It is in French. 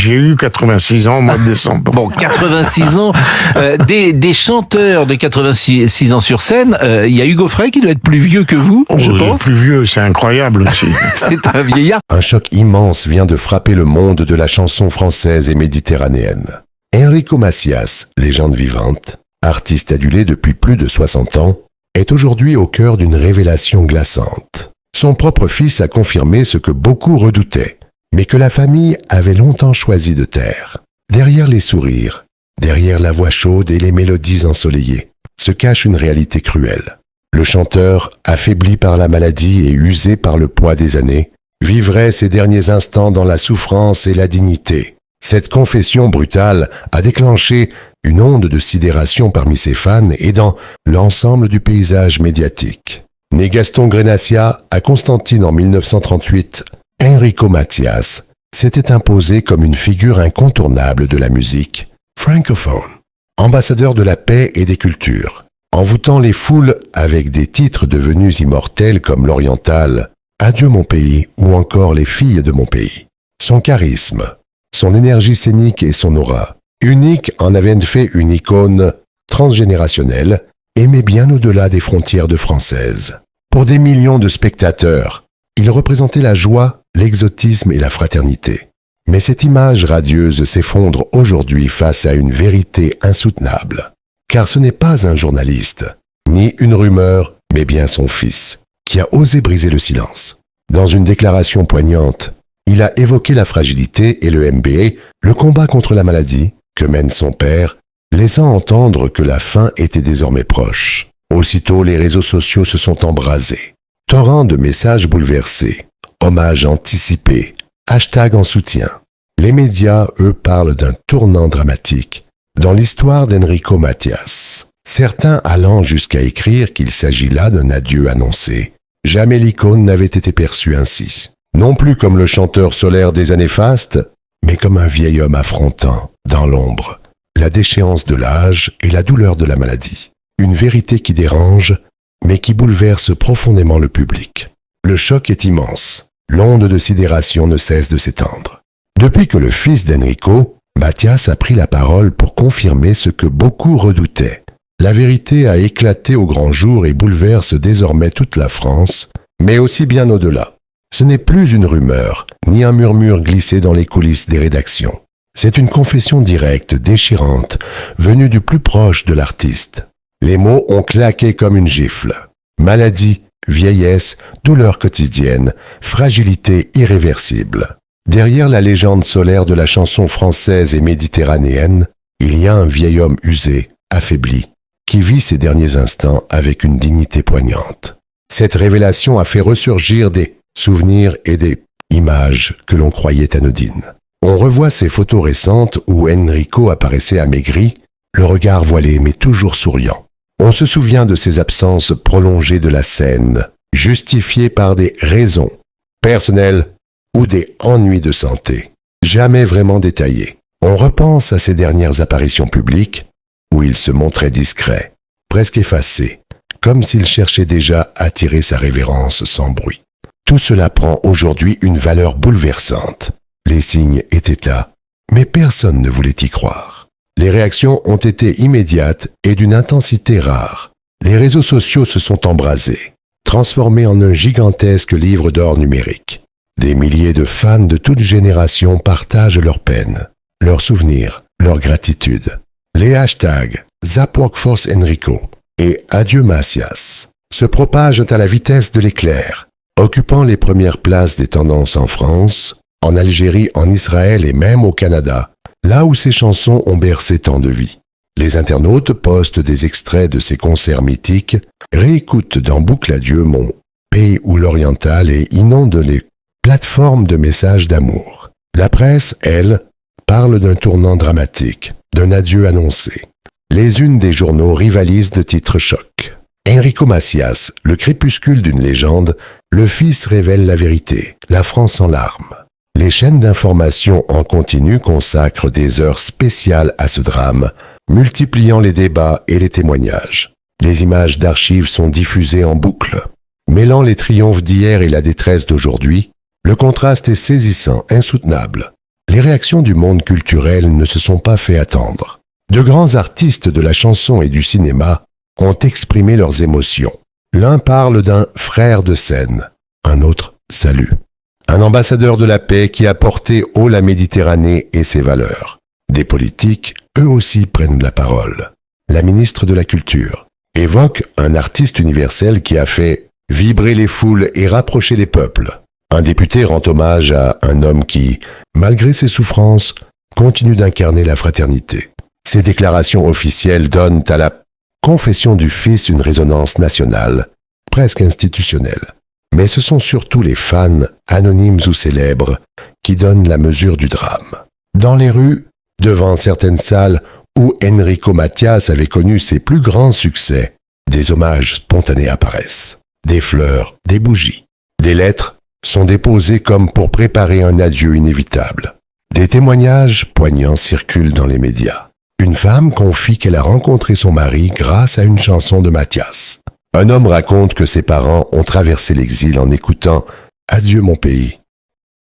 J'ai eu 86 ans au mois de décembre. Bon, 86 ans, des chanteurs de 86 ans sur scène, il y a Hugo Frey qui doit être plus vieux que vous, je pense. Plus vieux, c'est incroyable aussi. C'est un vieillard. Un choc immense vient de frapper le monde de la chanson française et méditerranéenne. Enrico Macias, légende vivante, artiste adulé depuis plus de 60 ans, est aujourd'hui au cœur d'une révélation glaçante. Son propre fils a confirmé ce que beaucoup redoutaient, mais que la famille avait longtemps choisi de taire. Derrière les sourires, derrière la voix chaude et les mélodies ensoleillées, se cache une réalité cruelle. Le chanteur, affaibli par la maladie et usé par le poids des années, vivrait ses derniers instants dans la souffrance et la dignité. Cette confession brutale a déclenché une onde de sidération parmi ses fans et dans l'ensemble du paysage médiatique. Né Gaston Grenassia à Constantine en 1938, Enrico Macias s'était imposé comme une figure incontournable de la musique francophone, ambassadeur de la paix et des cultures, envoûtant les foules avec des titres devenus immortels comme l'Oriental, Adieu mon pays ou encore Les filles de mon pays. Son charisme, son énergie scénique et son aura, unique en avaient fait une icône transgénérationnelle, aimée bien au-delà des frontières de françaises. Pour des millions de spectateurs, il représentait la joie, l'exotisme et la fraternité. Mais cette image radieuse s'effondre aujourd'hui face à une vérité insoutenable. Car ce n'est pas un journaliste, ni une rumeur, mais bien son fils, qui a osé briser le silence. Dans une déclaration poignante, il a évoqué la fragilité et le MBA, le combat contre la maladie que mène son père, laissant entendre que la fin était désormais proche. Aussitôt, les réseaux sociaux se sont embrasés. Torrent de messages bouleversés, hommages anticipés, hashtags en soutien. Les médias, eux, parlent d'un tournant dramatique dans l'histoire d'Enrico Macias. Certains allant jusqu'à écrire qu'il s'agit là d'un adieu annoncé. Jamais l'icône n'avait été perçue ainsi. Non plus comme le chanteur solaire des années fastes, mais comme un vieil homme affrontant, dans l'ombre, la déchéance de l'âge et la douleur de la maladie. Une vérité qui dérange, mais qui bouleverse profondément le public. Le choc est immense. L'onde de sidération ne cesse de s'étendre. Depuis que le fils d'Enrico, Macias a pris la parole pour confirmer ce que beaucoup redoutaient. La vérité a éclaté au grand jour et bouleverse désormais toute la France, mais aussi bien au-delà. Ce n'est plus une rumeur, ni un murmure glissé dans les coulisses des rédactions. C'est une confession directe, déchirante, venue du plus proche de l'artiste. Les mots ont claqué comme une gifle. Maladie, vieillesse, douleur quotidienne, fragilité irréversible. Derrière la légende solaire de la chanson française et méditerranéenne, il y a un vieil homme usé, affaibli, qui vit ses derniers instants avec une dignité poignante. Cette révélation a fait ressurgir des souvenirs et des images que l'on croyait anodines. On revoit ces photos récentes où Enrico apparaissait amaigri, le regard voilé mais toujours souriant. On se souvient de ses absences prolongées de la scène, justifiées par des raisons personnelles ou des ennuis de santé, jamais vraiment détaillés. On repense à ses dernières apparitions publiques, où il se montrait discret, presque effacé, comme s'il cherchait déjà à attirer sa révérence sans bruit. Tout cela prend aujourd'hui une valeur bouleversante. Les signes étaient là, mais personne ne voulait y croire. Les réactions ont été immédiates et d'une intensité rare. Les réseaux sociaux se sont embrasés, transformés en un gigantesque livre d'or numérique. Des milliers de fans de toutes générations partagent leurs peines, leurs souvenirs, leur gratitude. Les hashtags #ZapWorkForce Enrico et Adieu Macias se propagent à la vitesse de l'éclair, occupant les premières places des tendances en France, en Algérie, en Israël et même au Canada, là où ces chansons ont bercé tant de vie. Les internautes postent des extraits de ces concerts mythiques, réécoutent dans boucle Adieu mon pays ou l'Oriental et inondent les plateformes de messages d'amour. La presse, elle, parle d'un tournant dramatique, d'un adieu annoncé. Les unes des journaux rivalisent de titres chocs. Enrico Macias, le crépuscule d'une légende, le fils révèle la vérité, la France en larmes. Les chaînes d'information en continu consacrent des heures spéciales à ce drame, multipliant les débats et les témoignages. Les images d'archives sont diffusées en boucle. Mêlant les triomphes d'hier et la détresse d'aujourd'hui, le contraste est saisissant, insoutenable. les réactions du monde culturel ne se sont pas fait attendre. De grands artistes de la chanson et du cinéma ont exprimé leurs émotions. L'un parle d'un frère de scène, un autre salue. Un ambassadeur de la paix qui a porté haut la Méditerranée et ses valeurs. Des politiques, eux aussi, prennent la parole. La ministre de la Culture évoque un artiste universel qui a fait vibrer les foules et rapprocher les peuples. Un député rend hommage à un homme qui, malgré ses souffrances, continue d'incarner la fraternité. Ces déclarations officielles donnent à la confession du Fils une résonance nationale, presque institutionnelle. Mais ce sont surtout les fans, anonymes ou célèbres, qui donnent la mesure du drame. Dans les rues, devant certaines salles où Enrico Macias avait connu ses plus grands succès, des hommages spontanés apparaissent. Des fleurs, des bougies, des lettres sont déposées comme pour préparer un adieu inévitable. Des témoignages poignants circulent dans les médias. Une femme confie qu'elle a rencontré son mari grâce à une chanson de Macias. Un homme raconte que ses parents ont traversé l'exil en écoutant « Adieu mon pays ».